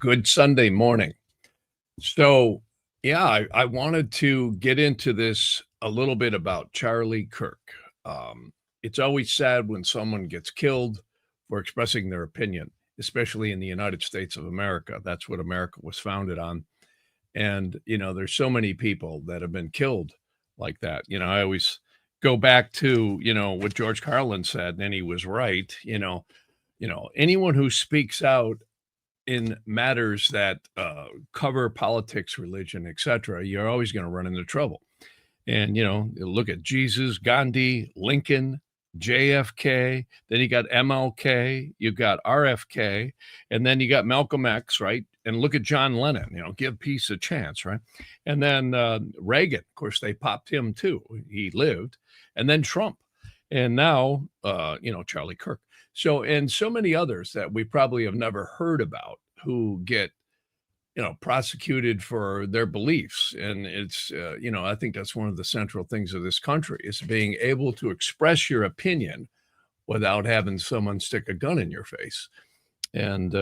good Sunday morning. So, yeah, I wanted to get into this a little bit about Charlie Kirk. It's always sad when someone gets killed for expressing their opinion, especially in the United States of America. That's what America was founded on. And, there's so many people that have been killed like that. I always go back to, what George Carlin said, and he was right. Anyone who speaks out in matters that cover politics, religion, etc., you're always going to run into trouble. And, you look at Jesus, Gandhi, Lincoln, JFK, then you got MLK, you got RFK, and then you got Malcolm X, right? And look at John Lennon, give peace a chance, right? And then Reagan, of course, they popped him too. He lived. And then Trump. And now, Charlie Kirk. So, and so many others that we probably have never heard about who get, prosecuted for their beliefs. And it's, I think that's one of the central things of this country is being able to express your opinion without having someone stick a gun in your face. And,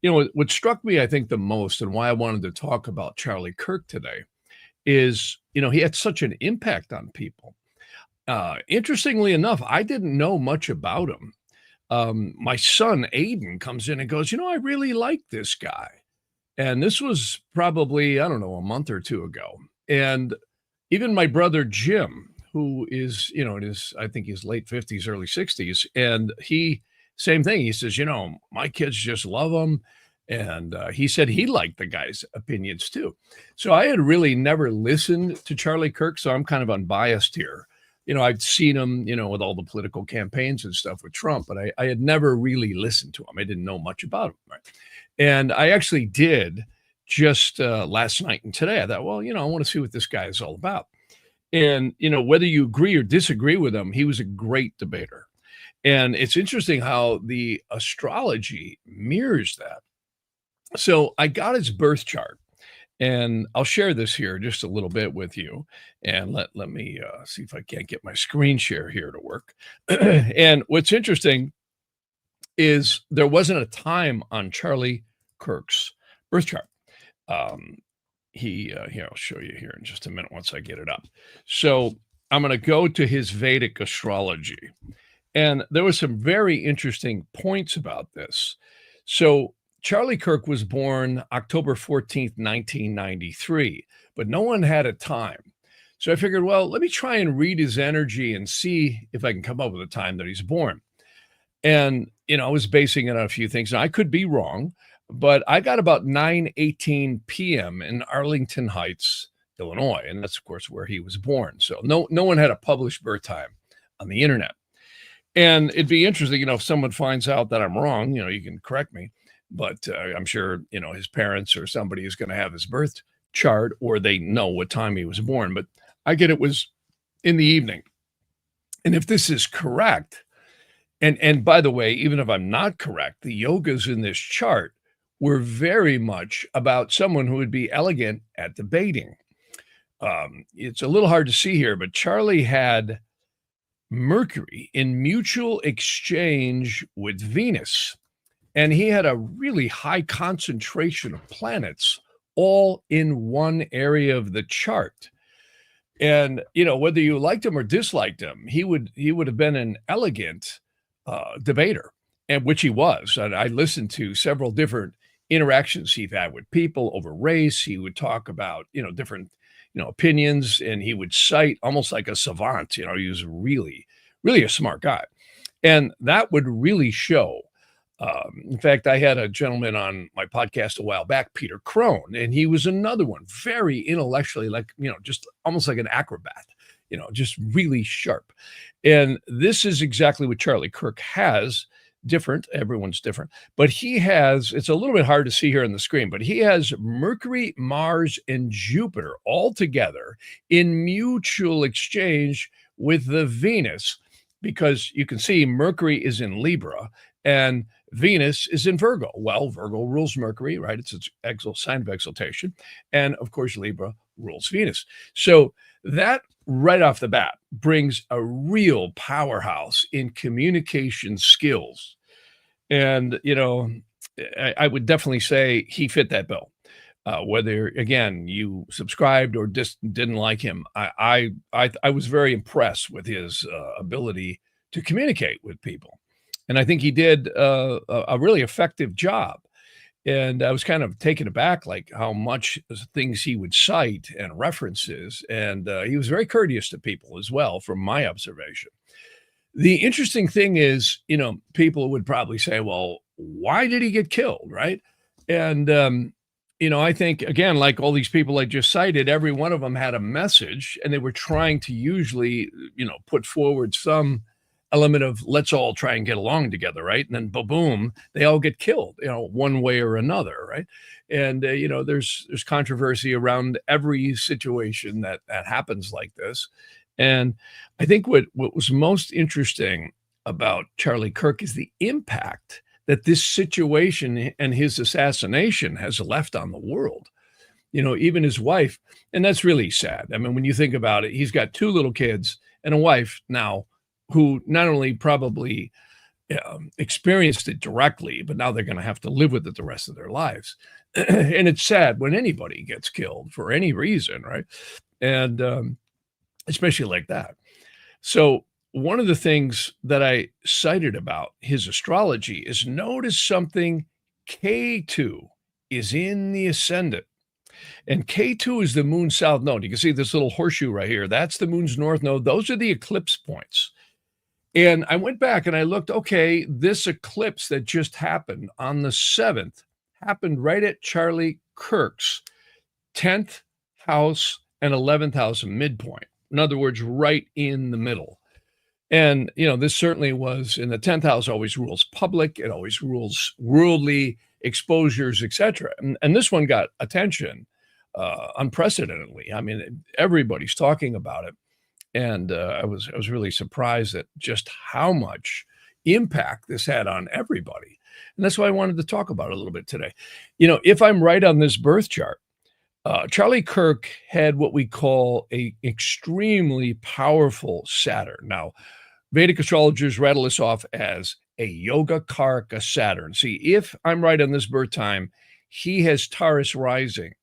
what struck me, I think, the most and why I wanted to talk about Charlie Kirk today is, he had such an impact on people. Interestingly enough, I didn't know much about him. My son, Aiden, comes in and goes, I really like this guy. And this was probably, I don't know, a month or two ago. And even my brother, Jim, who is, in his, I think his late 50s, early 60s. And same thing. He says, my kids just love him. And he said he liked the guy's opinions too. So I had really never listened to Charlie Kirk. So I'm kind of unbiased here. I'd seen him, with all the political campaigns and stuff with Trump, but I had never really listened to him. I didn't know much about him. Right. And I actually did just last night and today. I thought, well, I want to see what this guy is all about. And, whether you agree or disagree with him, he was a great debater. And it's interesting how the astrology mirrors that. So I got his birth chart. And I'll share this here just a little bit with you. And let me see if I can't get my screen share here to work. And what's interesting is there wasn't a time on Charlie Kirk's birth chart. Here, I'll show you here in just a minute once I get it up. So I'm going to go to his Vedic astrology. And there were some very interesting points about this. So Charlie Kirk was born October 14th, 1993, but no one had a time. So I figured, well, let me try and read his energy and see if I can come up with a time that he's born. And, I was basing it on a few things. Now, I could be wrong, but I got about 9:18 p.m. in Arlington Heights, Illinois. And that's, of course, where he was born. So no one had a published birth time on the internet. And it'd be interesting, if someone finds out that I'm wrong, you can correct me. But I'm sure, his parents or somebody is going to have his birth chart or they know what time he was born. But I get it was in the evening. And if this is correct, and by the way, even if I'm not correct, the yogas in this chart were very much about someone who would be elegant at debating. It's a little hard to see here, but Charlie had Mercury in mutual exchange with Venus. And he had a really high concentration of planets all in one area of the chart. And, whether you liked him or disliked him, he would have been an elegant debater, and which he was. And I listened to several different interactions he'd had with people over race. He would talk about, different, opinions, and he would cite almost like a savant. He was really, really a smart guy. And that would really show. In fact, I had a gentleman on my podcast a while back, Peter Crone, and he was another one, very intellectually, just almost like an acrobat, just really sharp. And this is exactly what Charlie Kirk has. Different, everyone's different, but he has, it's a little bit hard to see here on the screen, but he has Mercury, Mars, and Jupiter all together in mutual exchange with the Venus, because you can see Mercury is in Libra and Venus is in Virgo. Well, Virgo rules Mercury, right? It's its sign of exaltation. And of course, Libra rules Venus. So that right off the bat brings a real powerhouse in communication skills. And, I would definitely say he fit that bill. Whether again you subscribed or just didn't like him, I was very impressed with his ability to communicate with people, and I think he did a really effective job. And I was kind of taken aback, like how much things he would cite and references, and he was very courteous to people as well, from my observation. The interesting thing is, people would probably say, "Well, why did he get killed?" Right? And I think again, like all these people I just cited, every one of them had a message, and they were trying to usually, put forward some element of let's all try and get along together, right? And then boom, they all get killed, one way or another, right? And there's controversy around every situation that happens like this. And I think what was most interesting about Charlie Kirk is the impact that this situation and his assassination has left on the world. Even his wife, and that's really sad. I mean, when you think about it, he's got two little kids and a wife now who not only probably experienced it directly, but now they're going to have to live with it the rest of their lives. And it's sad when anybody gets killed for any reason, right? And especially like that. So one of the things that I cited about his astrology is notice something. K2 is in the ascendant. And K2 is the moon's south node. You can see this little horseshoe right here. That's the moon's north node. Those are the eclipse points. And I went back and I looked, okay, this eclipse that just happened on the 7th happened right at Charlie Kirk's 10th house and 11th house midpoint. In other words, right in the middle. And, this certainly was in the 10th house, always rules public. It always rules worldly exposures, etc. And this one got attention unprecedentedly. I mean, everybody's talking about it. And I was really surprised at just how much impact this had on everybody. And that's why I wanted to talk about it a little bit today. If I'm right on this birth chart, Charlie Kirk had what we call a extremely powerful Saturn. Now, Vedic astrologers rattle this off as a yoga karka Saturn. See, if I'm right on this birth time, he has Taurus rising.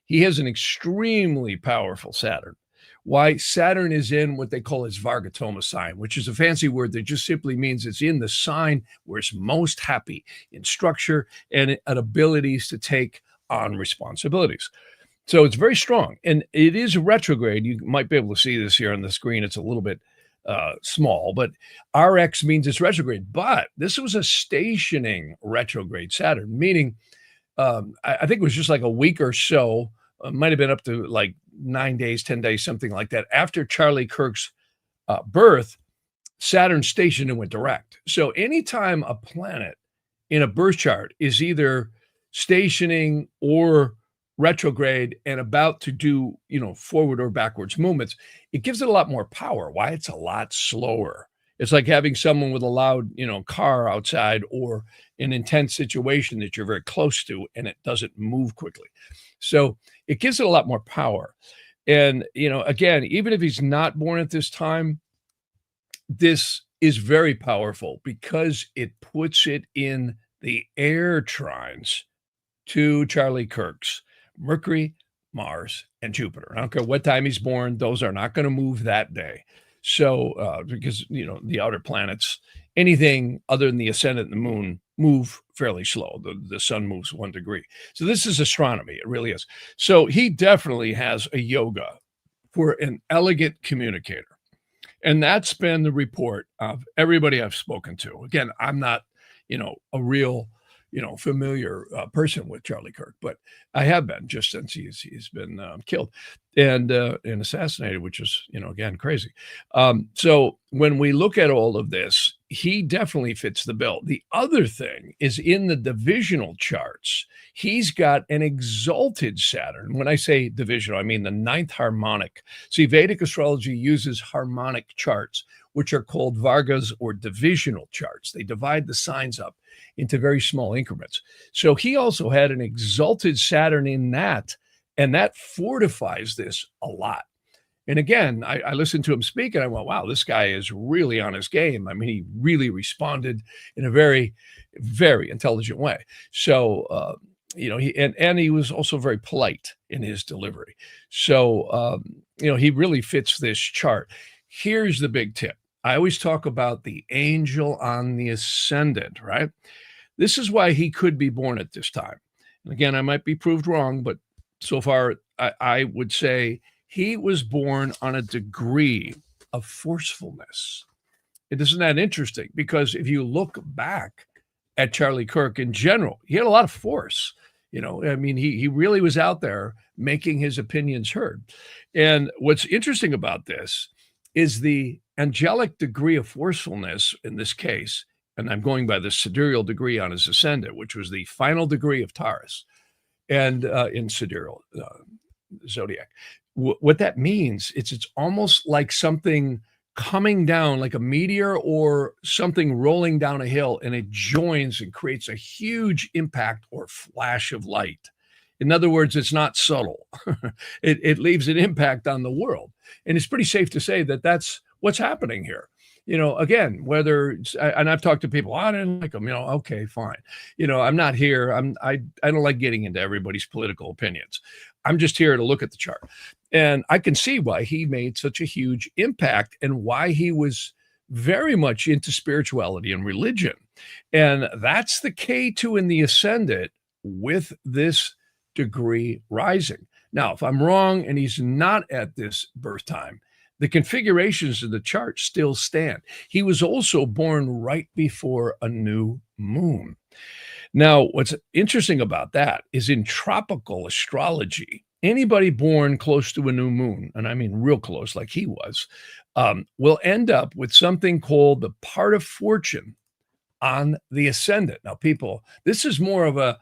He has an extremely powerful Saturn. Why? Saturn is in what they call his Vargatoma sign, which is a fancy word that just simply means it's in the sign where it's most happy in structure and at abilities to take on responsibilities. So it's very strong, and it is retrograde. You might be able to see this here on the screen. It's a little bit small, but RX means it's retrograde. But this was a stationing retrograde Saturn, meaning I think it was just like a week or so, might have been up to like 9 days, 10 days, something like that. After Charlie Kirk's birth, Saturn stationed and went direct. So anytime a planet in a birth chart is either stationing or retrograde and about to do, forward or backwards movements, it gives it a lot more power. Why? It's a lot slower. It's like having someone with a loud, car outside or an intense situation that you're very close to and it doesn't move quickly. So it gives it a lot more power. And, again, even if he's not born at this time, this is very powerful because it puts it in the air trines to Charlie Kirk's Mercury, Mars, and Jupiter. I don't care what time he's born, those are not going to move that day. So, because, the outer planets, anything other than the ascendant and the moon move fairly slow. The sun moves 1 degree. So this is astronomy. It really is. So he definitely has a yoga for an elegant communicator. And that's been the report of everybody I've spoken to. Again, I'm not, a real, familiar person with Charlie Kirk, but I have been just since he's been killed and assassinated, which is, again, crazy. So when we look at all of this, he definitely fits the bill. The other thing is in the divisional charts, he's got an exalted Saturn. When I say divisional, I mean the 9th harmonic. See, Vedic astrology uses harmonic charts, which are called Vargas or divisional charts. They divide the signs up into very small increments. So he also had an exalted Saturn in that, and that fortifies this a lot. And again, I listened to him speak and I went, wow, this guy is really on his game. I mean, he really responded in a very, very intelligent way. So, and he was also very polite in his delivery. So, he really fits this chart. Here's the big tip. I always talk about the angel on the ascendant, right? This is why he could be born at this time. And again, I might be proved wrong, but so far I would say he was born on a degree of forcefulness. It isn't that interesting because if you look back at Charlie Kirk in general, he had a lot of force. I mean, he really was out there making his opinions heard. And what's interesting about this is the angelic degree of forcefulness in this case, and I'm going by the sidereal degree on his ascendant, which was the final degree of Taurus, and in sidereal zodiac. What that means, it's almost like something coming down, like a meteor or something rolling down a hill, and it joins and creates a huge impact or flash of light. In other words, it's not subtle. It leaves an impact on the world. And it's pretty safe to say that that's what's happening here. Again, and I've talked to people, I didn't like them, okay, fine. I'm not here. I don't like getting into everybody's political opinions. I'm just here to look at the chart. And I can see why he made such a huge impact and why he was very much into spirituality and religion. And that's the K2 in the ascendant with this degree rising. Now, if I'm wrong and he's not at this birth time, the configurations of the chart still stand. He was also born right before a new moon. Now, what's interesting about that is in tropical astrology, anybody born close to a new moon, and I mean real close like he was, will end up with something called the part of fortune on the ascendant. Now, people, this is more of a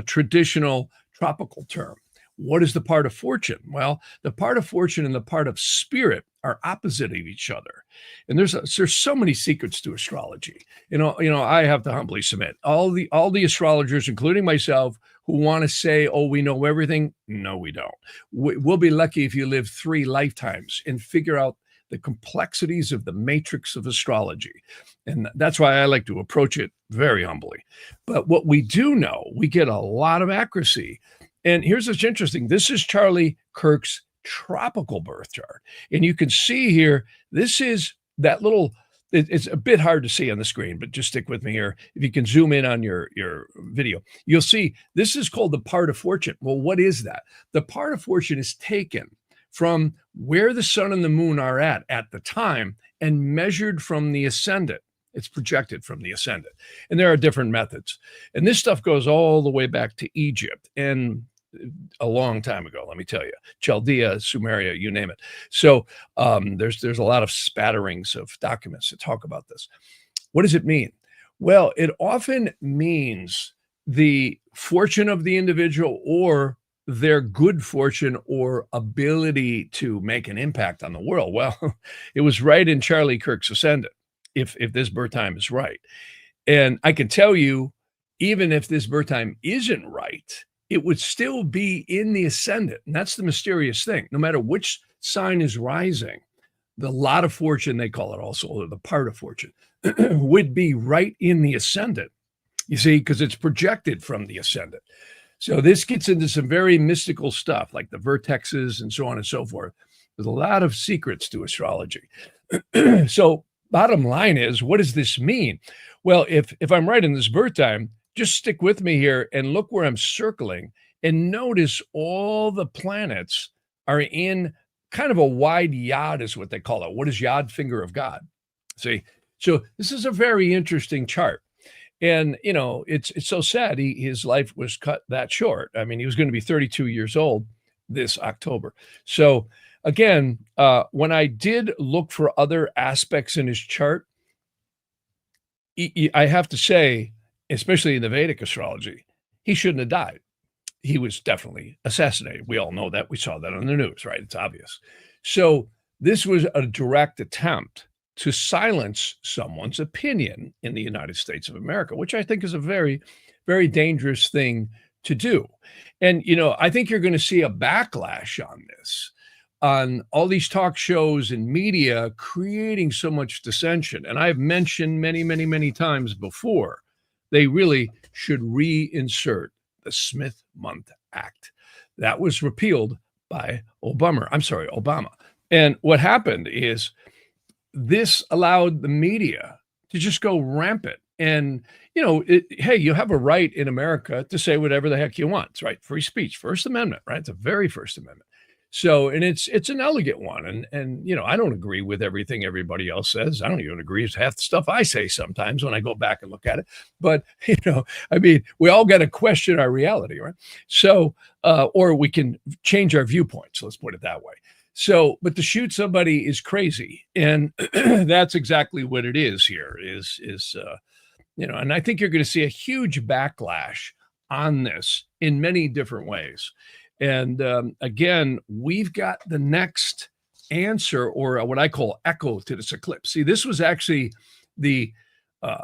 traditional tropical term. What is the part of fortune? Well, the part of fortune and the part of spirit are opposite of each other. And there's so many secrets to astrology. I have to humbly submit, all the astrologers, including myself, who want to say, oh, we know everything. No, we don't. We'll be lucky if you live 3 lifetimes and figure out the complexities of the matrix of astrology. And that's why I like to approach it very humbly. But what we do know, we get a lot of accuracy. And here's what's interesting. This is Charlie Kirk's tropical birth chart. And you can see here, this is that little, it's a bit hard to see on the screen, but just stick with me here. If you can zoom in on your video, you'll see this is called the part of fortune. Well, what is that? The part of fortune is taken from where the sun and the moon are at the time and measured from the ascendant. It's projected from the ascendant. And there are different methods. And this stuff goes all the way back to Egypt and a long time ago, let me tell you. Chaldea, Sumeria, you name it. So there's a lot of spatterings of documents that talk about this. What does it mean? Well, it often means the fortune of the individual or their good fortune or ability to make an impact on the world. Well, it was right in Charlie Kirk's ascendant, if this birth time is right. And I can tell you, even if this birth time isn't right, it would still be in the ascendant. And that's the mysterious thing. No matter which sign is rising, the lot of fortune, they call it also, or the part of fortune, would be right in the ascendant. You see, because it's projected from the ascendant. So this gets into some very mystical stuff like the vertexes and so on and so forth. There's a lot of secrets to astrology. So bottom line is, what does this mean? Well, if I'm right in this birth time, just stick with me here and look where I'm circling and notice all the planets are in kind of a wide yod is what they call it. What is yod? Finger of God. See, so this is a very interesting chart. And, it's so sad his life was cut that short. I mean, he was going to be 32 years old this October. So again, when I did look for other aspects in his chart, I have to say, especially in the Vedic astrology, he shouldn't have died. He was definitely assassinated. We all know that. We saw that on the news, right? It's obvious. So this was a direct attempt to silence someone's opinion in the United States of America, which I think is a very, very dangerous thing to do. And, I think you're going to see a backlash on this. on all these talk shows and media creating so much dissension. And I've mentioned many, many, many times before, they really should reinsert the Smith-Month Act. That was repealed by Obama. And what happened is this allowed the media to just go rampant. And, hey, you have a right in America to say whatever the heck you want. It's right. Free speech, First Amendment, right? It's the very First Amendment. So, and it's an elegant one. And I don't agree with everything everybody else says. I don't even agree with half the stuff I say sometimes when I go back and look at it. But, we all got to question our reality, right? So, or we can change our viewpoints. Let's put it that way. So, but to shoot somebody is crazy. And that's exactly what it is here and I think you're going to see a huge backlash on this in many different ways. And again, we've got the next answer, or what I call echo to this eclipse. See, this was actually the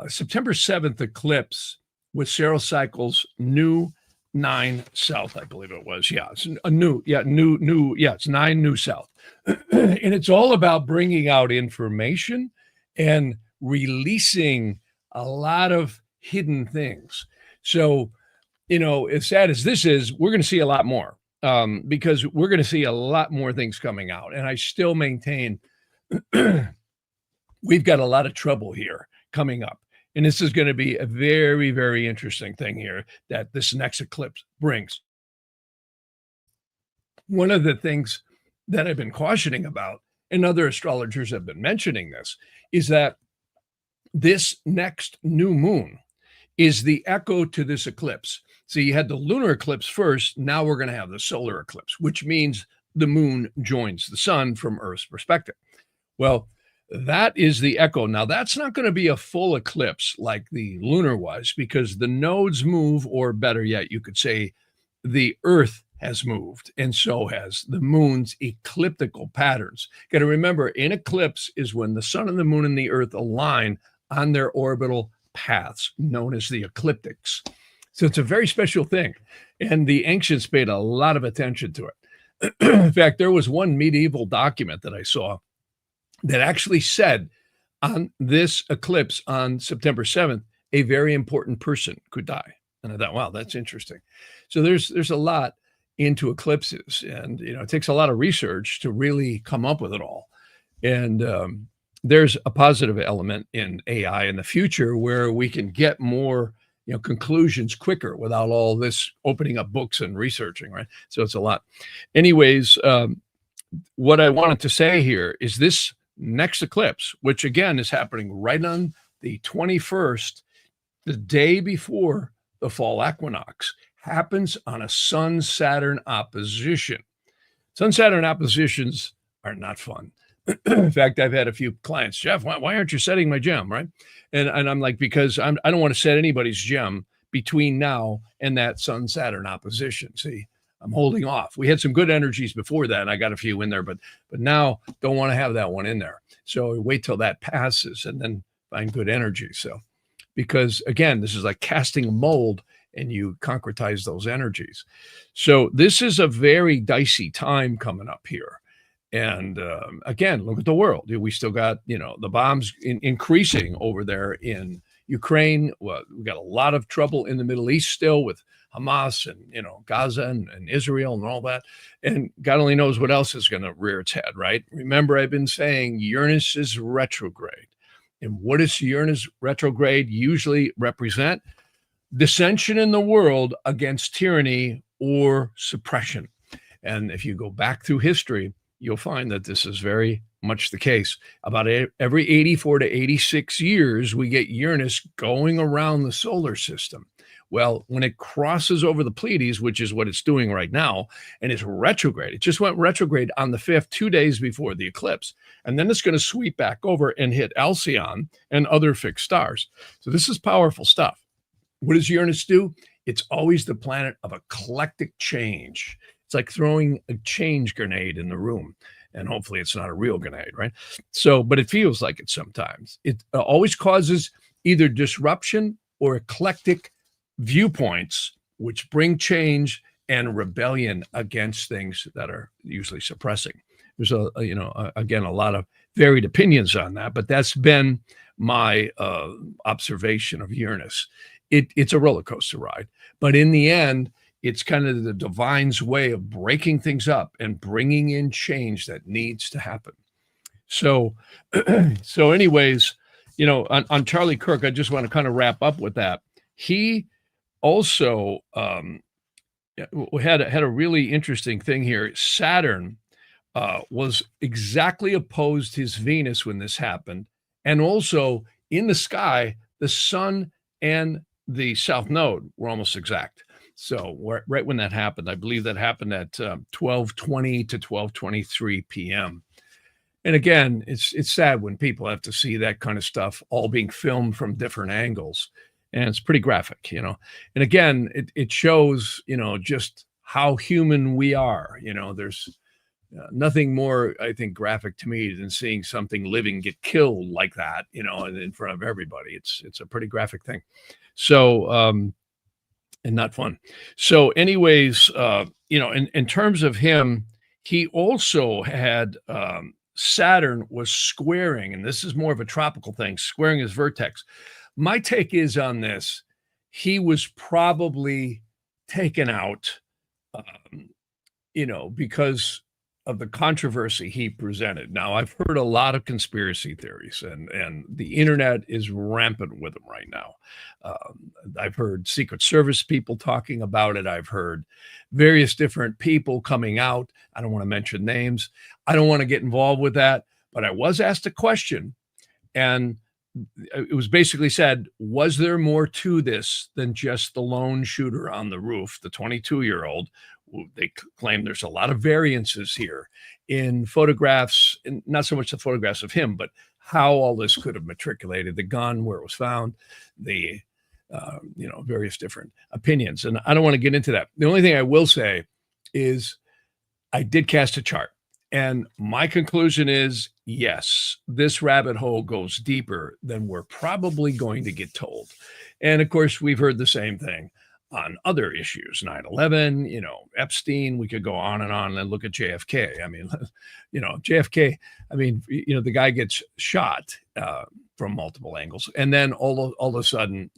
September 7th eclipse with Saros Cycles new 9 south, I believe it was. Yeah, it's a new. Yeah, it's 9 new south. And it's all about bringing out information and releasing a lot of hidden things. So, as sad as this is, we're going to see a lot more because we're going to see a lot more things coming out. And I still maintain we've got a lot of trouble here coming up. And this is going to be a very, very interesting thing here that this next eclipse brings. One of the things that I've been cautioning about, and other astrologers have been mentioning this, is that this next new moon is the echo to this eclipse. So you had the lunar eclipse first. Now we're going to have the solar eclipse, which means the moon joins the sun from Earth's perspective. Well, that is the echo. Now, that's not going to be a full eclipse like the lunar was, because the nodes move, or better yet, you could say the Earth has moved, and so has the moon's ecliptical patterns. Got to remember, an eclipse is when the sun and the moon and the Earth align on their orbital paths, known as the ecliptics. So it's a very special thing, and the ancients paid a lot of attention to it. In fact, there was one medieval document that I saw that actually said on this eclipse on September 7th, a very important person could die. And I thought, wow, that's interesting. So there's a lot into eclipses, and it takes a lot of research to really come up with it all. And there's a positive element in AI in the future where we can get more conclusions quicker without all this opening up books and researching, right? So it's a lot. Anyways, what I wanted to say here is this next eclipse, which again is happening right on the 21st, the day before the fall equinox, happens on a Sun-Saturn opposition. Sun-Saturn oppositions are not fun. In fact, I've had a few clients, Jeff, why aren't you setting my gem, right? And I'm like, because I don't want to set anybody's gem between now and that Sun-Saturn opposition. See, I'm holding off. We had some good energies before that, and I got a few in there, but now don't want to have that one in there. So wait till that passes and then find good energy. So, because again, this is like casting a mold, and you concretize those energies. So this is a very dicey time coming up here. And again, look at the world. We still got, the bombs increasing over there in Ukraine. Well, we got a lot of trouble in the Middle East still with Hamas and, Gaza and Israel and all that. And God only knows what else is going to rear its head, right? Remember, I've been saying Uranus is retrograde. And what does Uranus retrograde usually represent? Dissension in the world against tyranny or suppression. And if you go back through history, you'll find that this is very much the case. About every 84 to 86 years, we get Uranus going around the solar system. Well, when it crosses over the Pleiades, which is what it's doing right now, and it's retrograde, it just went retrograde on the 5th, 2 days before the eclipse. And then it's going to sweep back over and hit Alcyon and other fixed stars. So this is powerful stuff. What does Uranus do? It's always the planet of eclectic change. It's like throwing a change grenade in the room, and hopefully it's not a real grenade, right? So, but it feels like it sometimes. It always causes either disruption or eclectic viewpoints, which bring change and rebellion against things that are usually suppressing. There's again, a lot of varied opinions on that, but that's been my observation of Uranus. It's a roller coaster ride, but in the end, it's kind of the divine's way of breaking things up and bringing in change that needs to happen. So, so anyways, on Charlie Kirk, I just want to kind of wrap up with that. He also had a really interesting thing here. Saturn was exactly opposed his Venus when this happened, and also in the sky, the sun and the south node were almost exact. So right when that happened, I believe that happened at 12:20 to 12:23 p.m. And again, it's sad when people have to see that kind of stuff all being filmed from different angles, and it's pretty graphic. And again, it shows just how human we are. There's nothing more, I think, graphic to me than seeing something living get killed like that, and in front of everybody. It's a pretty graphic thing. So, and not fun. So, anyways, in terms of him, he also had Saturn was squaring, and this is more of a tropical thing, squaring his vertex. My take is on this, he was probably taken out, because of the controversy he presented. Now, I've heard a lot of conspiracy theories, and the internet is rampant with them right now. I've heard Secret Service people talking about it. I've heard various different people coming out. I don't want to mention names. I don't want to get involved with that, but I was asked a question, and it was basically said, was there more to this than just the lone shooter on the roof, the 22-year-old? They claim there's a lot of variances here in photographs, and not so much the photographs of him, but how all this could have matriculated, the gun, where it was found, the various different opinions. And I don't want to get into that. The only thing I will say is I did cast a chart, and my conclusion is, yes, this rabbit hole goes deeper than we're probably going to get told. And of course, we've heard the same thing on other issues, 9/11, Epstein. We could go on and look at JFK. I mean, JFK, the guy gets shot from multiple angles. And then all of a sudden,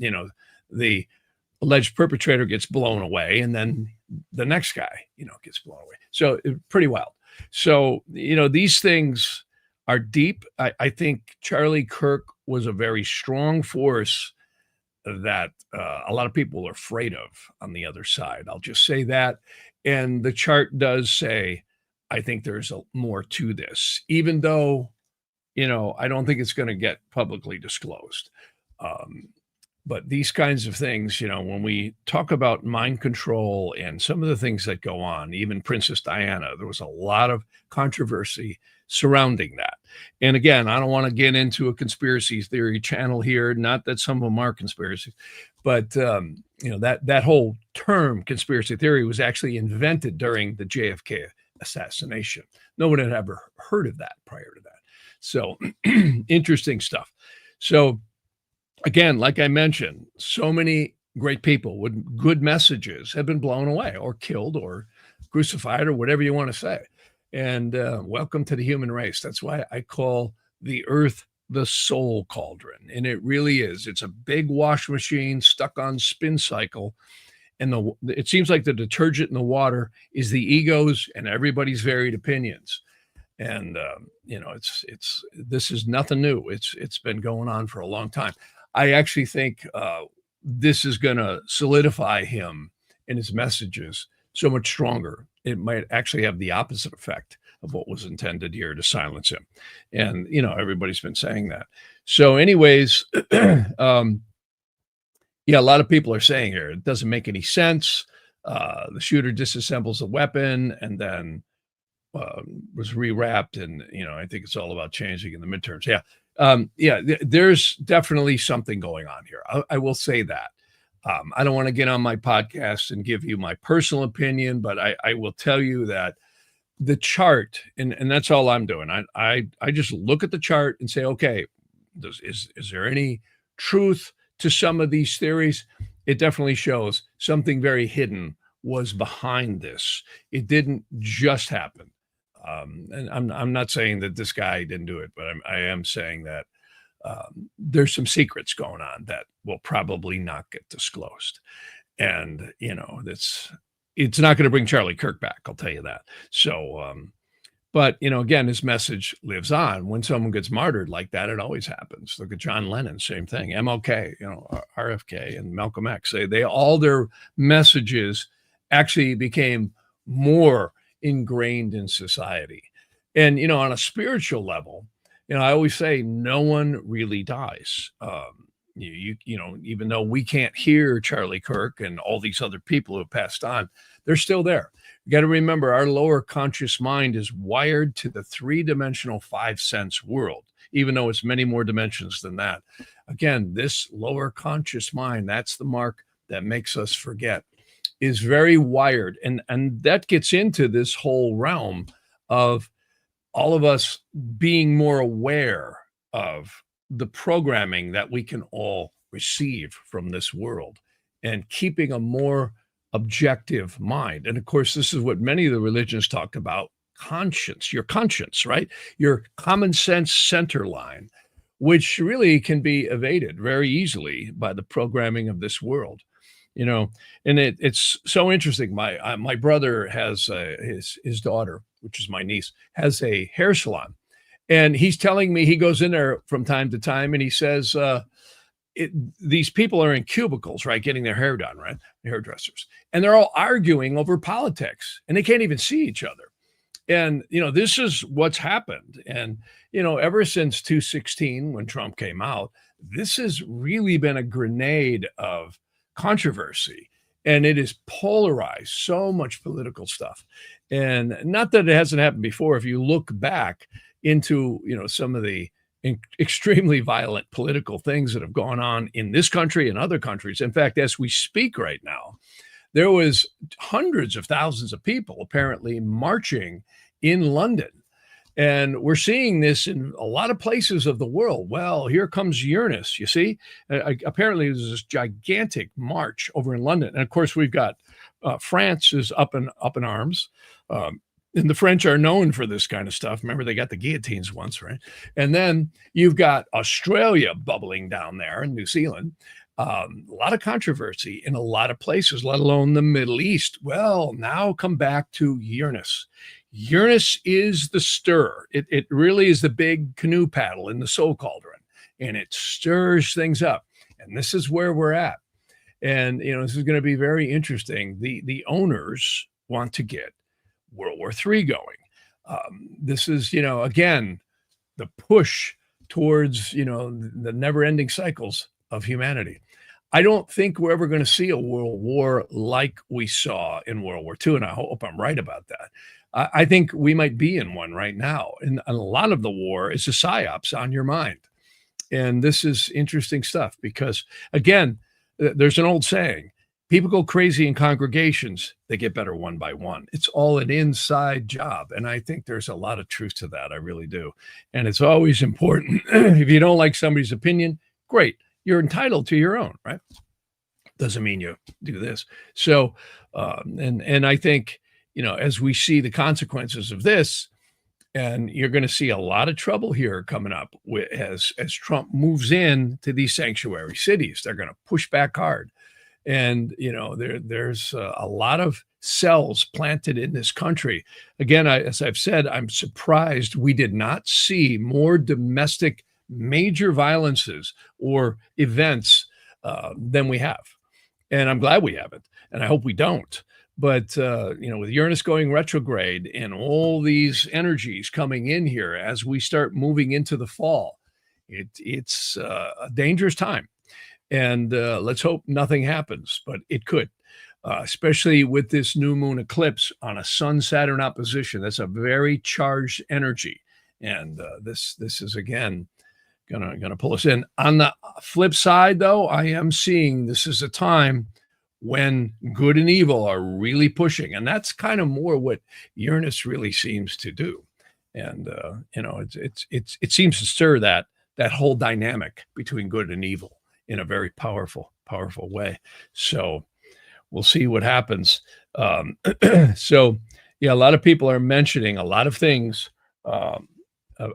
the alleged perpetrator gets blown away. And then the next guy, gets blown away. So pretty wild. So, these things are deep. I think Charlie Kirk was a very strong force that a lot of people are afraid of on the other side. I'll just say that. And the chart does say, I think there's more to this, even though, I don't think it's going to get publicly disclosed. But these kinds of things, when we talk about mind control and some of the things that go on, even Princess Diana, there was a lot of controversy surrounding that. And again, I don't want to get into a conspiracy theory channel here. Not that some of them are conspiracies, but that whole term conspiracy theory was actually invented during the JFK assassination. No one had ever heard of that prior to that. So interesting stuff. So again, like I mentioned, so many great people with good messages have been blown away or killed or crucified or whatever you want to say. And welcome to the human race. That's why I call the earth the soul cauldron. And it really is. It's a big wash machine stuck on spin cycle. And it seems like the detergent in the water is the egos and everybody's varied opinions. And this is nothing new. It's been going on for a long time. I actually think this is going to solidify him and his messages so much stronger. It might actually have the opposite effect of what was intended here, to silence him. And, everybody's been saying that. So anyways, a lot of people are saying here, it doesn't make any sense. The shooter disassembles the weapon and then was rewrapped. And, I think it's all about changing in the midterms. There's definitely something going on here. I will say that. I don't want to get on my podcast and give you my personal opinion, but I will tell you that the chart, and that's all I'm doing. I just look at the chart and say, okay, is there any truth to some of these theories? It definitely shows something very hidden was behind this. It didn't just happen. And I'm not saying that this guy didn't do it, but I am saying that there's some secrets going on that will probably not get disclosed. And, it's not going to bring Charlie Kirk back. I'll tell you that. So, but, again, his message lives on. When someone gets martyred like that, it always happens. Look at John Lennon, same thing. MLK, RFK and Malcolm X. They all their messages actually became more ingrained in society. And, on a spiritual level, I always say no one really dies. Even though we can't hear Charlie Kirk and all these other people who have passed on, they're still there. You got to remember, our lower conscious mind is wired to the three-dimensional five-sense world, even though it's many more dimensions than that. Again, this lower conscious mind, that's the mark that makes us forget, is very wired. And that gets into this whole realm of all of us being more aware of the programming that we can all receive from this world and keeping a more objective mind. And of course, this is what many of the religions talk about: your conscience, right? Your common sense center line, which really can be evaded very easily by the programming of this world. And it's so interesting. My brother has his daughter, which is my niece, has a hair salon, and he's telling me he goes in there from time to time, and he says these people are in cubicles, right, getting their hair done, right, the hairdressers, and they're all arguing over politics, and they can't even see each other. And this is what's happened. And ever since 2016, when Trump came out, this has really been a grenade of controversy, and it is polarized so much political stuff. And not that it hasn't happened before. If you look back into some of the extremely violent political things that have gone on in this country and other countries. In fact, as we speak right now, there was hundreds of thousands of people apparently marching in London. And we're seeing this in a lot of places of the world. Well, here comes Uranus, you see. Apparently, there's this gigantic march over in London. And of course, we've got France is up in arms. And the French are known for this kind of stuff. Remember, they got the guillotines once, right? And then you've got Australia bubbling down there and New Zealand. A lot of controversy in a lot of places, let alone the Middle East. Well, now come back to Uranus. Uranus is the stir. It really is the big canoe paddle in the soul cauldron, and it stirs things up. And this is where we're at. And, this is going to be very interesting. The owners want to get World War III going. This is, again, the push towards, the never-ending cycles of humanity. I don't think we're ever going to see a world war like we saw in World War II, and I hope I'm right about that. I think we might be in one right now. And a lot of the war is a psyops on your mind. And this is interesting stuff because, again, there's an old saying, people go crazy in congregations, they get better one by one. It's all an inside job. And I think there's a lot of truth to that. I really do. And it's always important. If you don't like somebody's opinion, great. You're entitled to your own, right? Doesn't mean you do this. So, and I think, as we see the consequences of this, and you're going to see a lot of trouble here coming up as Trump moves in to these sanctuary cities. They're going to push back hard. And, there's a lot of cells planted in this country. Again, as I've said, I'm surprised we did not see more domestic major violences or events than we have. And I'm glad we haven't. And I hope we don't. But, with Uranus going retrograde and all these energies coming in here as we start moving into the fall, it's a dangerous time. And let's hope nothing happens, but it could, especially with this new moon eclipse on a Sun-Saturn opposition. That's a very charged energy. And this is, again, gonna pull us in. On the flip side, though, I am seeing this is a time when good and evil are really pushing. And that's kind of more what Uranus really seems to do. And, it seems to stir that whole dynamic between good and evil in a very powerful way. So we'll see what happens. So, Yeah, a lot of people are mentioning a lot of things, um,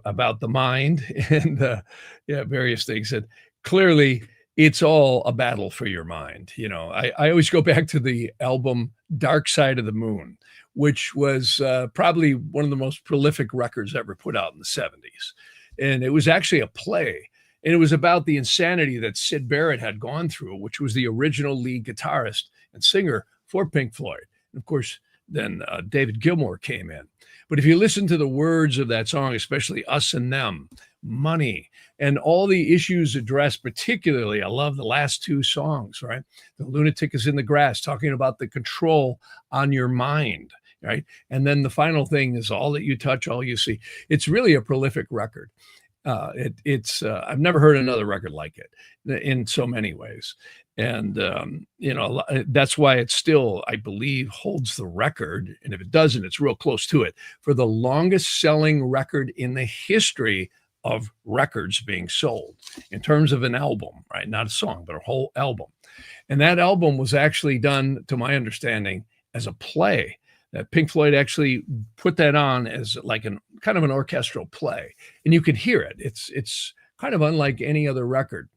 about the mind and, yeah, various things, and clearly, it's all a battle for your mind, you know? I always go back to the album Dark Side of the Moon, which was, probably one of the most prolific records ever put out in the '70s, and it was actually a play, and it was about the insanity that Syd Barrett had gone through, which was the original lead guitarist and singer for Pink Floyd. And of course, then David Gilmour came in. But if you listen to the words of that song, especially Us and Them, Money, and all the issues addressed, particularly, I love the last two songs, right? The Lunatic is in the Grass, talking about the control on your mind, right? And then the final thing is all that you touch, all you see. It's really a prolific record. It's I've never heard another record like it in so many ways. And you know, that's why it still, I believe, holds the record. And if it doesn't, it's real close to it for the longest selling record in the history of records being sold in terms of an album, right? Not a song, but a whole album. And that album was actually done, to my understanding, as a play. That Pink Floyd actually put that on as like an kind of an orchestral play, and you could hear it. It's kind of unlike any other record,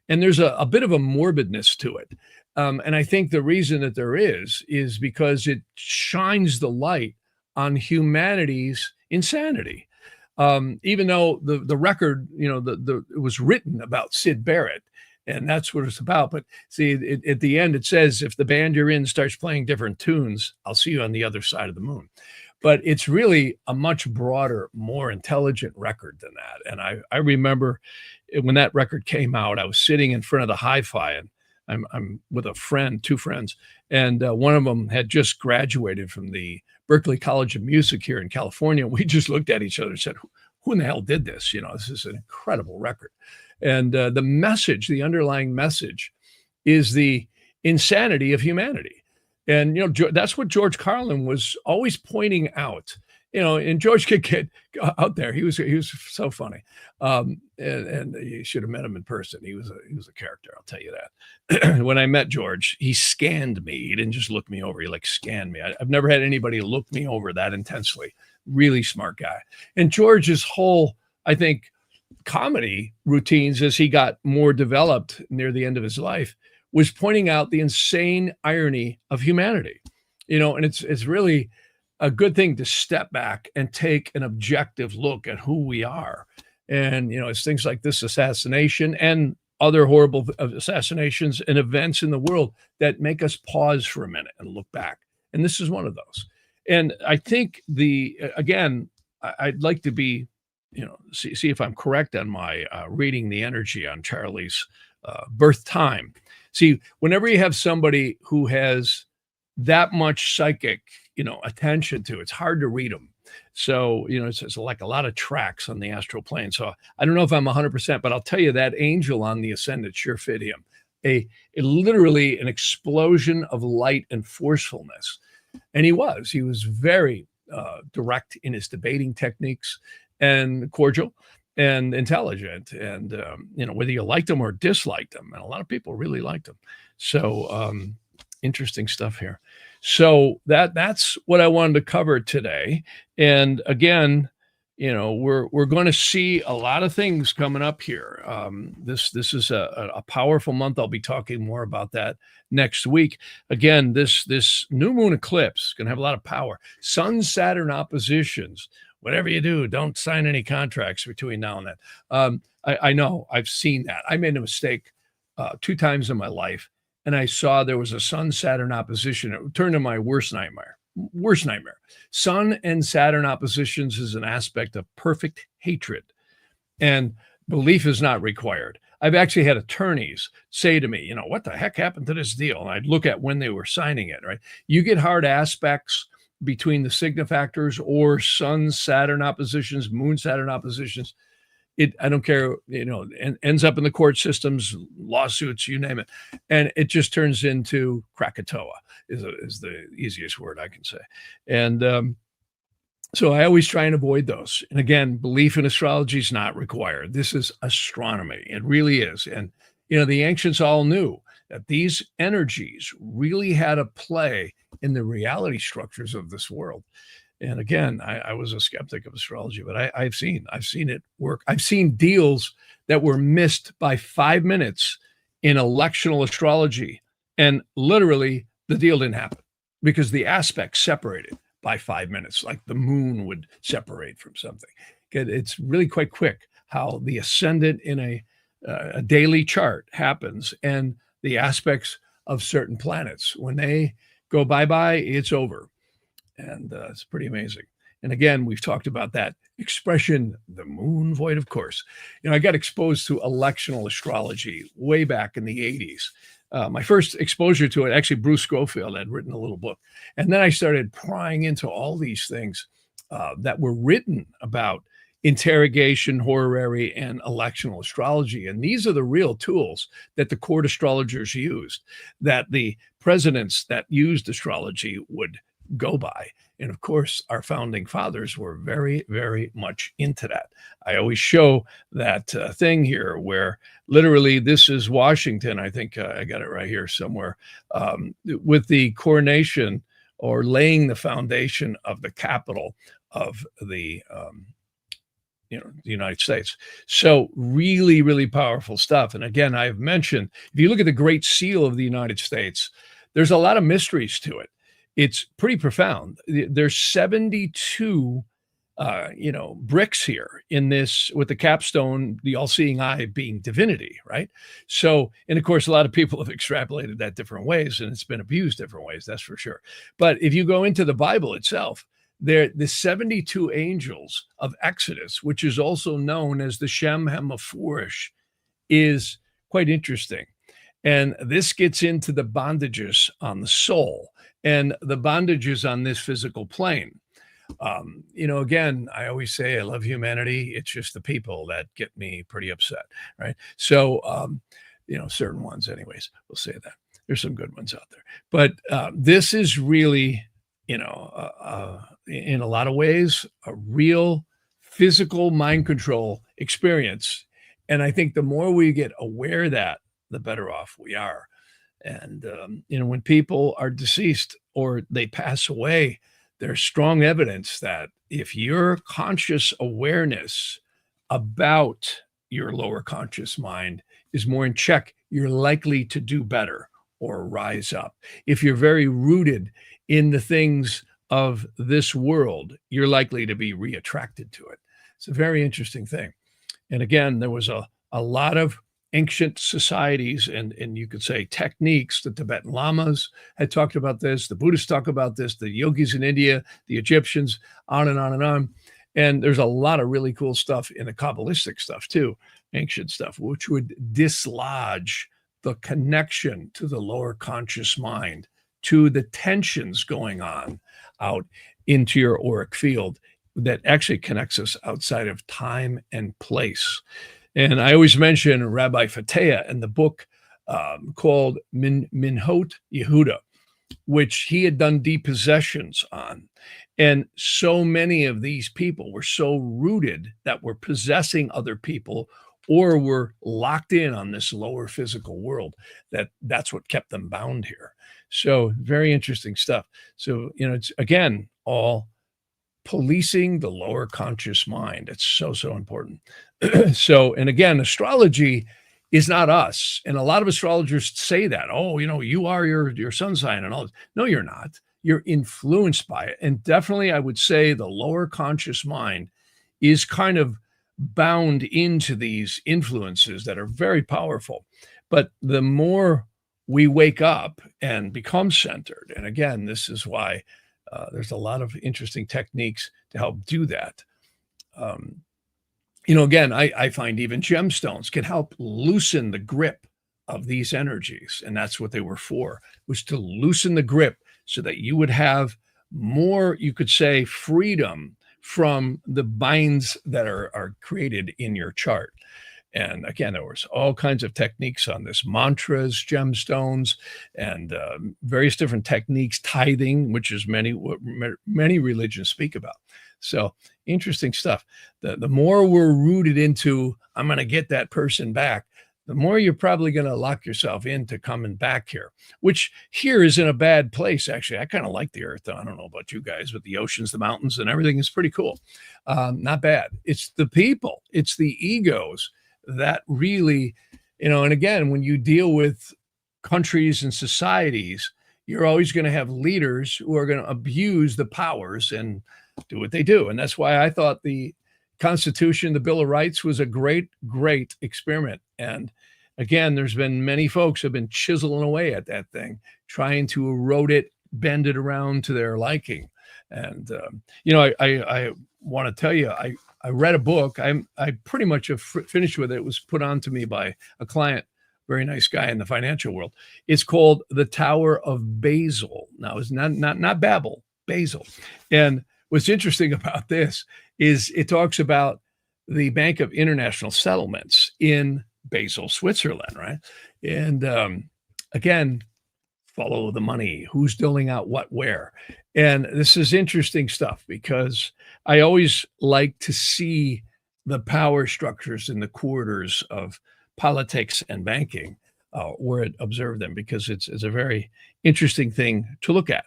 and there's a bit of a morbidness to it. And I think the reason that there is because it shines the light on humanity's insanity. Even though the record, you know, it was written about Syd Barrett, and that's what it's about. But see, at the end, it says, if the band you're in starts playing different tunes, I'll see you on the other side of the moon. But it's really a much broader, more intelligent record than that. And I remember when that record came out, I was sitting in front of the hi-fi, and I'm with a friend, two friends, and one of them had just graduated from the Berklee College of Music here in California. We just looked at each other and said, who in the hell did this? You know, this is an incredible record. And the message, the underlying message, is the insanity of humanity. And, you know, that's what George Carlin was always pointing out. You know, and George could get out there. He was so funny, and you should have met him in person. He was a character, I'll tell you that. When I met George, he scanned me. He didn't just look me over. He like scanned me. I've never had anybody look me over that intensely. Really smart guy. And George's whole, I think, comedy routines, as he got more developed near the end of his life, was pointing out the insane irony of humanity. You know, and it's really a good thing to step back and take an objective look at who we are. And, you know, it's things like this assassination and other horrible assassinations and events in the world that make us pause for a minute and look back. And this is one of those. And I think again, I'd like to be, you know, see if I'm correct on my reading the energy on Charlie's birth time. See, whenever you have somebody who has that much psychic, you know, attention to, it's hard to read them. So, you know, it's like a lot of tracks on the astral plane. So I don't know if I'm 100%, but I'll tell you that angel on the ascendant sure fit him. A literally an explosion of light and forcefulness. And he was very direct in his debating techniques, and cordial and intelligent. And, you know, whether you liked him or disliked him, and a lot of people really liked him. So, interesting stuff here. So that's what I wanted to cover today. And again, you know, we're going to see a lot of things coming up here. This is a powerful month. I'll be talking more about that next week. Again, this new moon eclipse is going to have a lot of power. Sun Saturn oppositions. Whatever you do, don't sign any contracts between now and then. I know I've seen that. I made a mistake 2 times in my life, and I saw there was a Sun Saturn opposition. It turned into my worst nightmare. Worst nightmare. Sun and Saturn oppositions is an aspect of perfect hatred, and belief is not required. I've actually had attorneys say to me, you know, what the heck happened to this deal? And I'd look at when they were signing it, right? You get hard aspects between the signifactors or Sun Saturn oppositions, Moon Saturn oppositions. I don't care, you know, and ends up in the court systems, lawsuits, you name it. And it just turns into Krakatoa is the easiest word I can say. And so I always try and avoid those. And again, belief in astrology is not required. This is astronomy. It really is. And, you know, the ancients all knew that these energies really had a play in the reality structures of this world. And again, I was a skeptic of astrology, but I've seen it work. I've seen deals that were missed by 5 minutes in electional astrology, and literally the deal didn't happen because the aspects separated by 5 minutes, like the moon would separate from something. It's really quite quick how the ascendant in a daily chart happens, and the aspects of certain planets, when they go bye-bye, it's over. And it's pretty amazing. And again, we've talked about that expression, the moon void, of course. I got exposed to electional astrology way back in the 80s. My first exposure to it, actually, Bruce Schofield had written a little book. And then I started prying into all these things that were written about interrogation, horary, and electional astrology. And these are the real tools that the court astrologers used, that the presidents that used astrology would go by. And of course, our founding fathers were very, very much into that. I always show that thing here where literally this is Washington. I think I got it right here somewhere, with the coronation or laying the foundation of the capital of the the United States. So really, really powerful stuff. And again, I've mentioned, if you look at the Great Seal of the United States, there's a lot of mysteries to it. It's pretty profound. There's 72, bricks here in this, with the capstone, the all-seeing eye being divinity, right? So, and of course, a lot of people have extrapolated that different ways, and it's been abused different ways, that's for sure. But if you go into the Bible itself, the 72 angels of Exodus, which is also known as the Shem HaMephorash, is quite interesting. And this gets into the bondages on the soul and the bondages on this physical plane. Again, I always say I love humanity. It's just the people that get me pretty upset, right? So, certain ones anyways, we'll say that. There's some good ones out there. But this is really, in a lot of ways, a real physical mind control experience. And I think the more we get aware of that, the better off we are. And, when people are deceased or they pass away, there's strong evidence that if your conscious awareness about your lower conscious mind is more in check, you're likely to do better or rise up. If you're very rooted in the things of this world, you're likely to be reattracted to it. It's a very interesting thing. And again, there was a lot of ancient societies and you could say techniques. The Tibetan Lamas had talked about this. The Buddhists talk about this. The yogis in India, the Egyptians, on and on and on. And there's a lot of really cool stuff in the Kabbalistic stuff too, ancient stuff, which would dislodge the connection to the lower conscious mind, to the tensions going on out into your auric field that actually connects us outside of time and place. And I always mention Rabbi Fatea in the book called Minhot Yehuda, which he had done depossessions on. And so many of these people were so rooted that were possessing other people or were locked in on this lower physical world, that's what kept them bound here. So very interesting stuff. So, it's, again, all policing the lower conscious mind. It's so, so important. So, and again, astrology is not us. And a lot of astrologers say that, you are your sun sign and all this. No, you're not. You're influenced by it. And definitely, I would say the lower conscious mind is kind of bound into these influences that are very powerful. But the more we wake up and become centered, and again, this is why there's a lot of interesting techniques to help do that. Again, I find even gemstones can help loosen the grip of these energies. And that's what they were for, was to loosen the grip so that you would have more, you could say, freedom from the binds that are created in your chart. And again, there was all kinds of techniques on this, mantras, gemstones, and various different techniques, tithing, which is many religions speak about. So interesting stuff. The more we're rooted into, I'm going to get that person back, the more you're probably going to lock yourself into coming back here, which here isn't a bad place. Actually, I kind of like the earth. I don't know about you guys, but the oceans, the mountains, and everything is pretty cool. Not bad. It's the people, it's the egos that really, and again, when you deal with countries and societies, you're always going to have leaders who are going to abuse the powers and do what they do. And that's why I thought the Constitution, the Bill of Rights was a great, great experiment. And again, there's been many folks have been chiseling away at that thing, trying to erode it, bend it around to their liking. And, I want to tell you, I read a book. I pretty much have finished with it. It was put on to me by a client, very nice guy in the financial world. It's called The Tower of Babel. Now, it's not Babel, Basel. And what's interesting about this is it talks about the Bank of International Settlements in Basel, Switzerland, right? And again, follow the money, who's doling out what where. And this is interesting stuff because I always like to see the power structures in the quarters of politics and banking, where it observe them, because it's a very interesting thing to look at.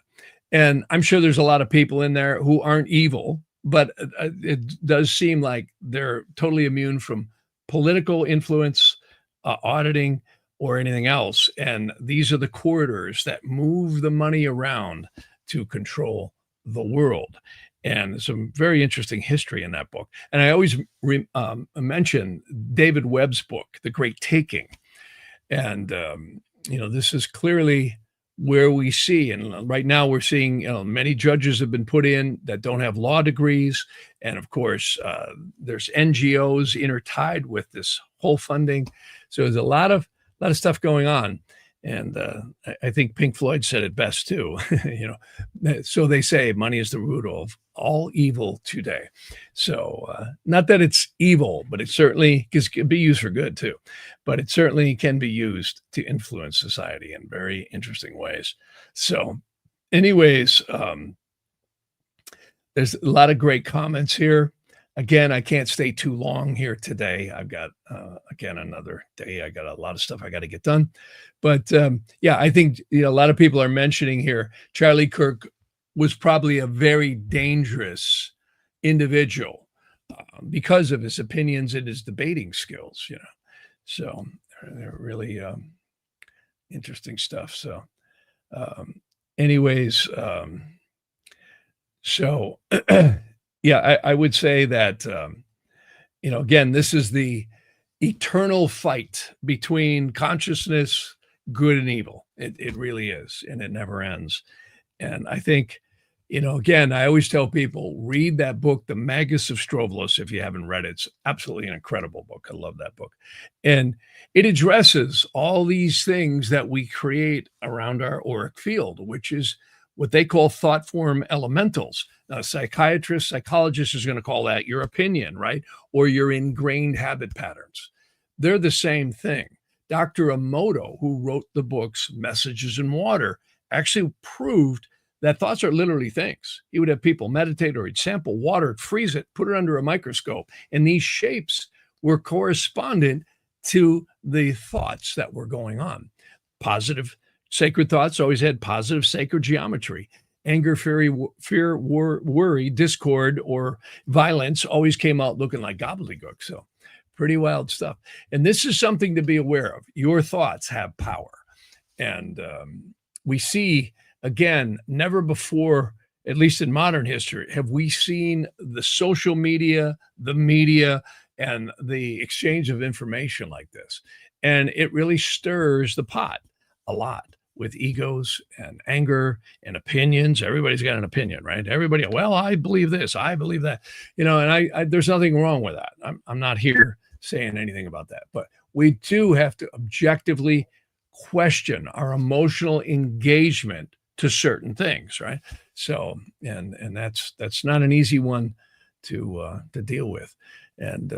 And I'm sure there's a lot of people in there who aren't evil, but it does seem like they're totally immune from political influence, auditing, or anything else. And these are the corridors that move the money around to control the world. And some very interesting history in that book. And I always mention David Webb's book, The Great Taking. And, this is clearly where we see, and right now we're seeing, many judges have been put in that don't have law degrees. And of course, there's NGOs intertied with this whole funding. So there's a lot of stuff going on. And I think Pink Floyd said it best too. So they say money is the root of all evil today. So not that it's evil, but it certainly can be used for good too. But it certainly can be used to influence society in very interesting ways. So anyways, there's a lot of great comments here. Again, I can't stay too long here today. I've got, again, another day. I got a lot of stuff I got to get done. But I think a lot of people are mentioning here, Charlie Kirk was probably a very dangerous individual because of his opinions and his debating skills, So they're really interesting stuff. So anyways, so I would say that, again, this is the eternal fight between consciousness, good and evil. It really is, and it never ends. And I think, again, I always tell people, read that book, The Magus of Strovolos, if you haven't read it. It's absolutely an incredible book. I love that book. And it addresses all these things that we create around our auric field, which is what they call thought form elementals. Now, a psychiatrist, psychologist is going to call that your opinion, right? Or your ingrained habit patterns. They're the same thing. Dr. Emoto, who wrote the books Messages in Water, actually proved that thoughts are literally things. He would have people meditate, or he'd sample water, freeze it, put it under a microscope, and these shapes were correspondent to the thoughts that were going on. Positive sacred thoughts always had positive sacred geometry. Anger, fear, worry, discord, or violence always came out looking like gobbledygook. So pretty wild stuff. And this is something to be aware of. Your thoughts have power. And we see, again, never before, at least in modern history, have we seen the social media, the media, and the exchange of information like this. And it really stirs the pot a lot with egos and anger and opinions. Everybody's got an opinion, right? Everybody, well, I believe this, I believe that, and I there's nothing wrong with that. I'm not here saying anything about that, but we do have to objectively question our emotional engagement to certain things, right? So, and that's not an easy one to deal with. And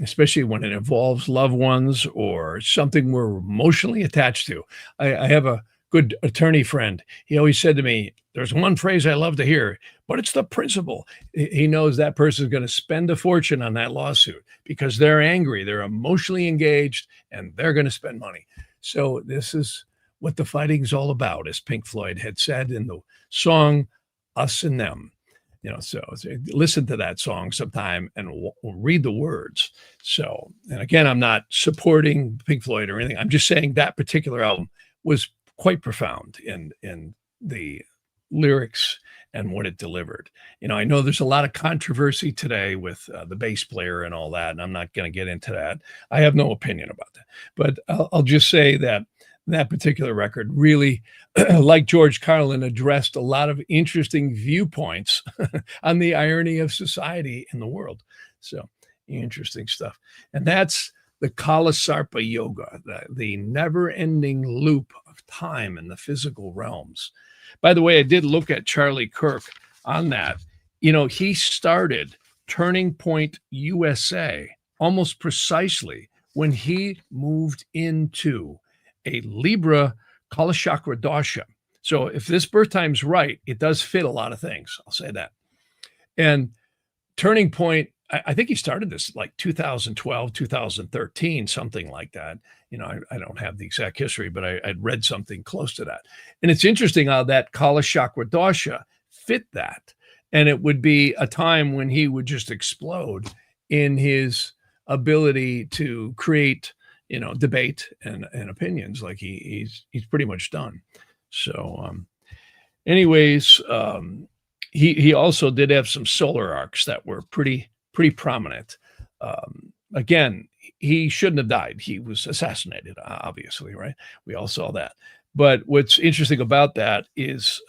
especially when it involves loved ones or something we're emotionally attached to. I have a good attorney friend. He always said to me, "There's one phrase I love to hear, but it's the principle." He knows that person's going to spend a fortune on that lawsuit because they're angry, they're emotionally engaged, and they're going to spend money. So this is what the fighting's all about, as Pink Floyd had said in the song "Us and Them." So listen to that song sometime and read the words. So, and again, I'm not supporting Pink Floyd or anything. I'm just saying that particular album was quite profound in the lyrics and what it delivered. I know there's a lot of controversy today with the bass player and all that, and I'm not going to get into that. I have no opinion about that, but I'll just say that that particular record really, like George Carlin, addressed a lot of interesting viewpoints on the irony of society in the world. So interesting stuff. And that's the Kalasarpa Yoga, the never-ending loop of time in the physical realms. By the way, I did look at Charlie Kirk on that. He started Turning Point USA almost precisely when he moved into a Libra Kalachakra Dosha. So if this birth time's right, it does fit a lot of things. I'll say that. And Turning Point, I think he started this like 2012, 2013, something like that. I don't have the exact history, but I'd read something close to that. And it's interesting how that Kalachakra Dosha fit that. And it would be a time when he would just explode in his ability to create debate and opinions. Like he's pretty much done. So anyways, he also did have some solar arcs that were pretty prominent. Again, he shouldn't have died. He was assassinated, obviously, right? We all saw that. But what's interesting about that is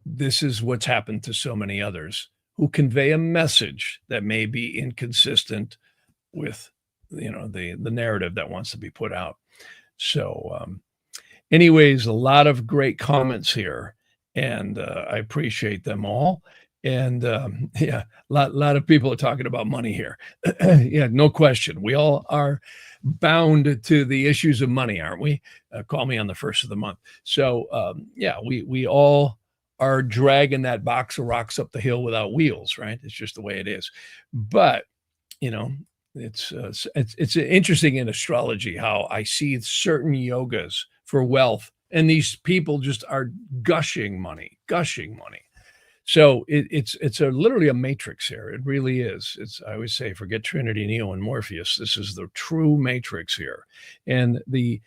this is what's happened to so many others who convey a message that may be inconsistent with the narrative that wants to be put out. So anyways, a lot of great comments here, and I appreciate them all. And yeah, a lot of people are talking about money here. Yeah, no question. We all are bound to the issues of money, aren't we? Call me on the first of the month. So yeah, we all are dragging that box of rocks up the hill without wheels, right? It's just the way it is. But it's interesting in astrology how I see certain yogas for wealth, and these people just are gushing money. So it's literally a matrix here. It really is. I always say, forget Trinity, Neo, and Morpheus. This is the true matrix here, and the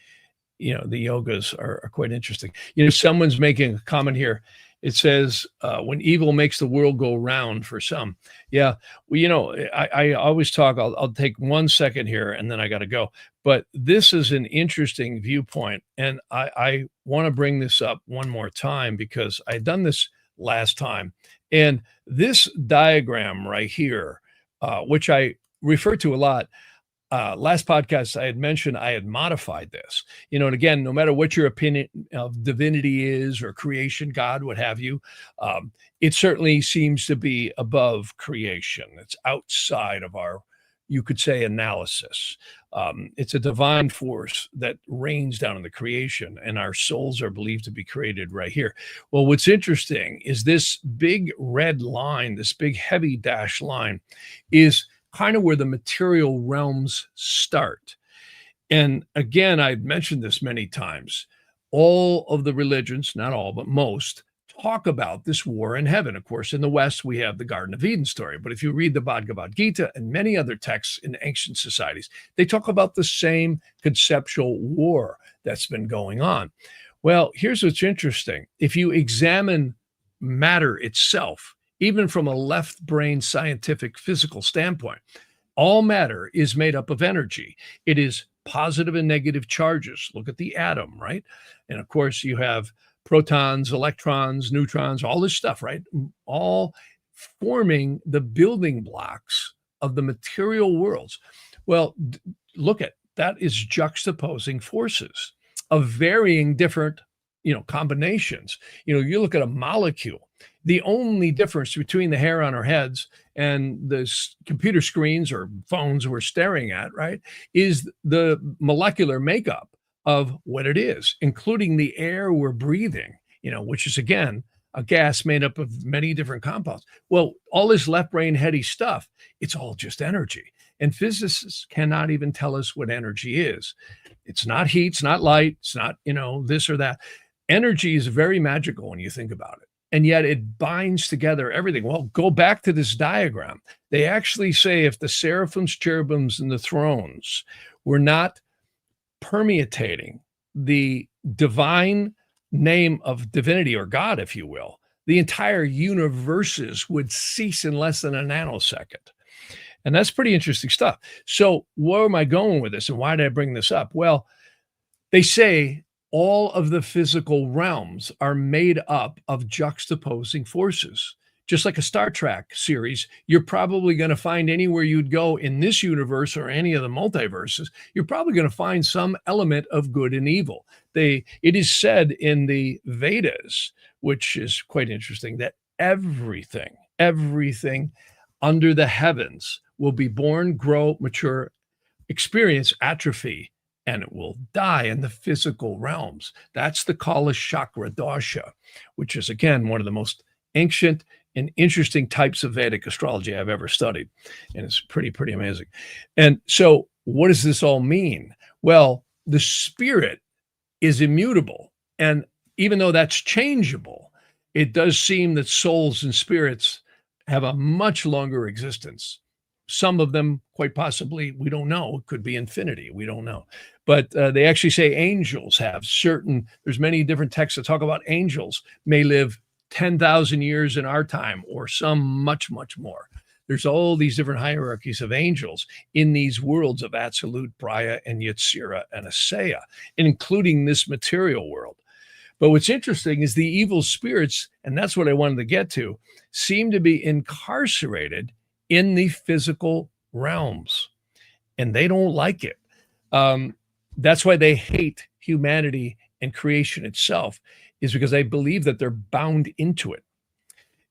yogas are quite interesting. Someone's making a comment here. It says, when evil makes the world go round for some. Yeah. Well, I always talk, I'll take 1 second here and then I got to go. But this is an interesting viewpoint. And I want to bring this up one more time because I'd done this last time. And this diagram right here, which I refer to a lot, last podcast, I had mentioned I had modified this, and again, no matter what your opinion of divinity is or creation, God, what have you, it certainly seems to be above creation. It's outside of our, you could say, analysis. It's a divine force that rains down in the creation, and our souls are believed to be created right here. Well, what's interesting is this big red line, this big heavy dash line, is kind of where the material realms start. And again, I've mentioned this many times. All of the religions, not all, but most, talk about this war in heaven. Of course, in the West, we have the Garden of Eden story. But if you read the Bhagavad Gita and many other texts in ancient societies, they talk about the same conceptual war that's been going on. Well, here's what's interesting. If you examine matter itself, even from a left brain scientific physical standpoint, all matter is made up of energy. It is positive and negative charges. Look at the atom, right? And of course, you have protons, electrons, neutrons, all this stuff, right? All forming the building blocks of the material worlds. Well, look at that is juxtaposing forces of varying different, combinations. You look at a molecule. The only difference between the hair on our heads and the computer screens or phones we're staring at, right, is the molecular makeup of what it is, including the air we're breathing, which is again a gas made up of many different compounds. Well, all this left brain heady stuff, it's all just energy. And physicists cannot even tell us what energy is. It's not heat, it's not light, it's not, this or that. Energy is very magical when you think about it. And yet it binds together everything. Well, go back to this diagram. They actually say if the seraphims, cherubims, and the thrones were not permeating the divine name of divinity or God, if you will, the entire universes would cease in less than a nanosecond. And that's pretty interesting stuff. So where am I going with this and why did I bring this up? Well, they say all of the physical realms are made up of juxtaposing forces. Just like a Star Trek series, you're probably going to find anywhere you'd go in this universe or any of the multiverses, you're probably going to find some element of good and evil. It is said in the Vedas, which is quite interesting, that everything under the heavens will be born, grow, mature, experience atrophy, and it will die in the physical realms. That's the Kala Chakra Dosha, which is, again, one of the most ancient and interesting types of Vedic astrology I've ever studied. And it's pretty amazing. And so what does this all mean? Well, the spirit is immutable. And even though that's changeable, it does seem that souls and spirits have a much longer existence. Some of them, quite possibly, we don't know. It could be infinity. We don't know. But they actually say angels have there's many different texts that talk about angels may live 10,000 years in our time or some much, much more. There's all these different hierarchies of angels in these worlds of Absolute, Braya, and Yetzirah, and Asaya, including this material world. But what's interesting is the evil spirits, and that's what I wanted to get to, seem to be incarcerated in the physical realms, and they don't like it. That's why they hate humanity and creation itself, is because they believe that they're bound into it.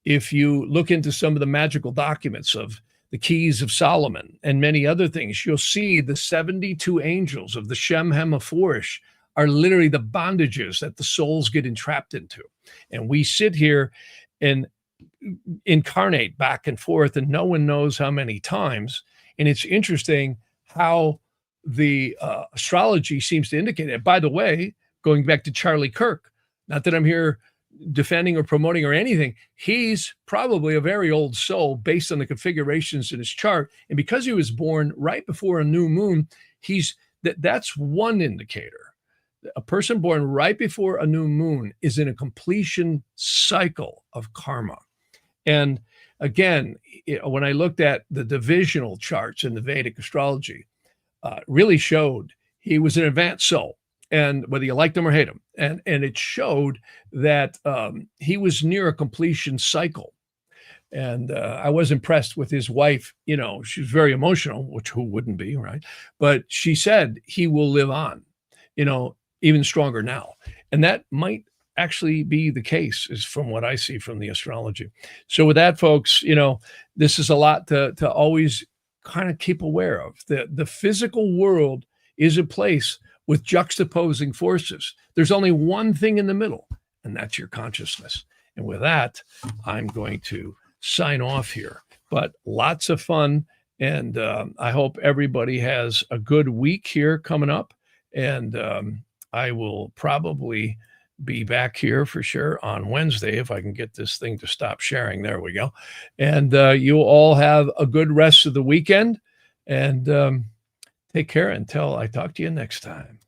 If you look into some of the magical documents of the Keys of Solomon and many other things, you'll see the 72 angels of the Shem Hemaforish are literally the bondages that the souls get entrapped into. And we sit here and incarnate back and forth, and no one knows how many times. And it's interesting how the astrology seems to indicate it. By the way, going back to Charlie Kirk, not that I'm here defending or promoting or anything, he's probably a very old soul based on the configurations in his chart. And because he was born right before a new moon, that's one indicator. A person born right before a new moon is in a completion cycle of karma. And again, when I looked at the divisional charts in the Vedic astrology, really showed he was an advanced soul, and whether you liked him or hate him, and it showed that he was near a completion cycle. And I was impressed with his wife. She was very emotional, which who wouldn't be, right? But she said he will live on, even stronger now. And that might actually be the case, is from what I see from the astrology. So with that, folks, this is a lot to always kind of keep aware of. The physical world is a place with juxtaposing forces. There's only one thing in the middle, and that's your consciousness. And with that, I'm going to sign off here. But lots of fun, and I hope everybody has a good week here coming up. And I will probably be back here for sure on Wednesday if I can get this thing to stop sharing. There we go. And you all have a good rest of the weekend, and take care until I talk to you next time.